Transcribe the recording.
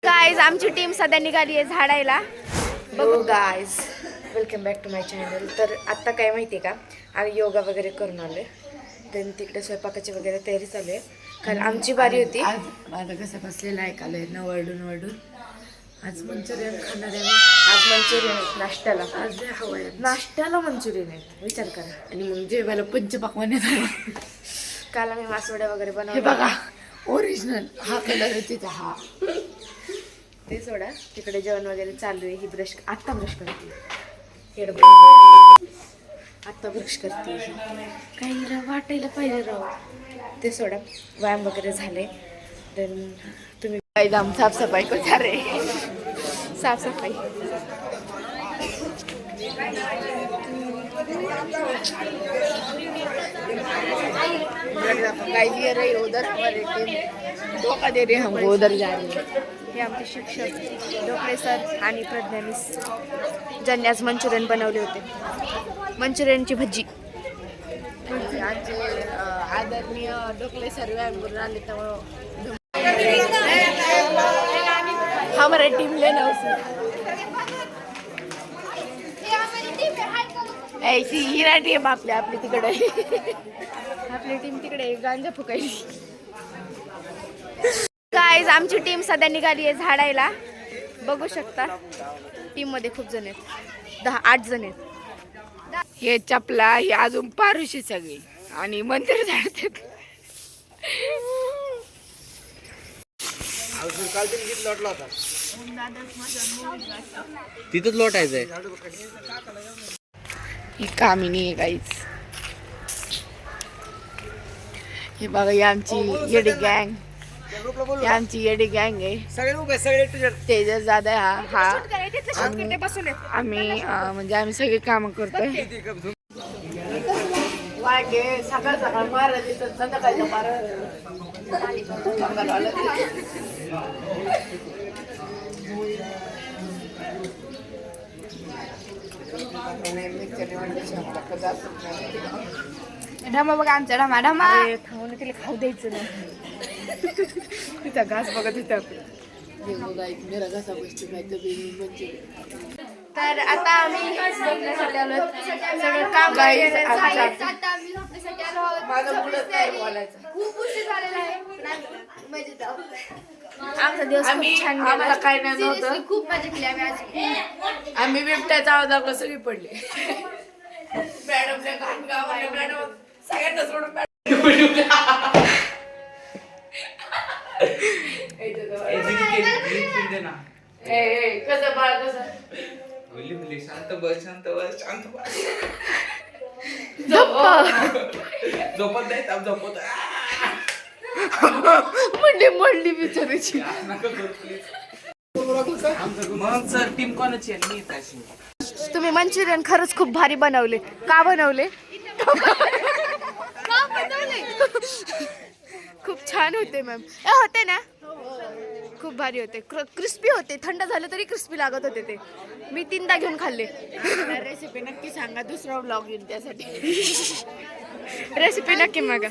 Guys आमची team सध्या निघाली आहे झाडायला. बघू guys, welcome back to my channel. तर आत्ता काय माहिती आहे का, आम्ही योगा वगैरे करून आलो. देन तिकडे स्वयंपाकाची वगैरे तयारी चालू आहे. काल आमची बारी होती. आज माझं कसं बसलेलं ऐकायला न वरडून आज मंचुरियन खाणार आहे. आज मंचुरियन आहेत नाश्त्याला. आज हवं आहे नाश्त्याला मंचुरियन आहेत, विचार करा. आणि मग जेवायला पंचपाकवान येतात. काल आम्ही मासवड्या वगैरे हे बनवले. बघा ओरिजिनल हा कलर आहे तिचा. हा ते सोडा, तिकडे जेवण वगैरे चालू आहे. ही ब्रश आत्ता ब्रश करते, आत्ता ब्रश करते. काही वाटायला पाहिजे राव. ते सोडा, व्यायाम वगैरे झाले. देन तुम्ही एकदम साफसफाई करणार रे. साफसफाई गाइस ये रही उधर हमारी टीम धोखा दे रही है हमको, उधर जा रही है. हे आमचे शिक्षक डोकळे सर आणि प्रज्ञा मिस, ज्यांनी आज मंचुरियन बनवले होते. मंचुरियनची भजी. आमचे आदरणीय डोकले सर्व आले त्यामुळं हमारे टीम लेना उसे. ऐसी हिरा टीम आपली तिकडे. आपली टीम तिकडे गांजा फुकायची. गाइस आमची टीम सध्या निघाली आहे झाडायला. बघू शकता टीम मध्ये खूप जण आहेत, 8 जण आहेत. हे चपला हे अजून पारुशी सगळी आणि मंदिर जातात. तिथंच लोटायचंय. ही कामिनी आहे गाईच. हे बघा ही आमची येडी गँग. ही आमची येडी गँग आहे. तेजस दादा हा आम्ही म्हणजे आम्ही सगळे काम करतोय. वागे सकाळ सकाळ मारा तिथं संध्याकाळी मारा. ढमा बघा आमचा ढमा ढमा. खाऊन तिला खाऊ द्यायचं नाही. तिचा घास बघत होता. मेरा घसा गोष्टी माहिती. तर आता आम्ही झोपण्यासाठी आलो. सगळं काम Guys, वगैरे आमचं- झालं. माझं पुढं काय बोलायचं. आमचा दिवस खूप आम्ही छान आम्हाला गेला. काय नाही नव्हतं. खूप मजा केली आम्ही आज. आम्ही बिबट्याचा आवाज आपला सगळी पडली. मॅडमच्या घाण गावाला मॅडम सगळ्यांना सोडून कसं बाळ कसं शांत बस शांत बस शांत बस. झोपत नाही झोपत म्हणली बिचाराची. मग सर टीम कोणाची आहे? मी त्याची. तुम्ही मंचुरियन खरंच खूप भारी बनवले. का बनवले? खूप छान होते मॅम. होते ना, खूप भारी होते. क्रिस्पी होते. थंड झालं तरी क्रिस्पी लागत होते ते. मी 3दा घेऊन खाल्ले. रेसिपी नक्की सांगा, दुसरा व्लॉग येईल त्यासाठी. रेसिपी नक्की मागा.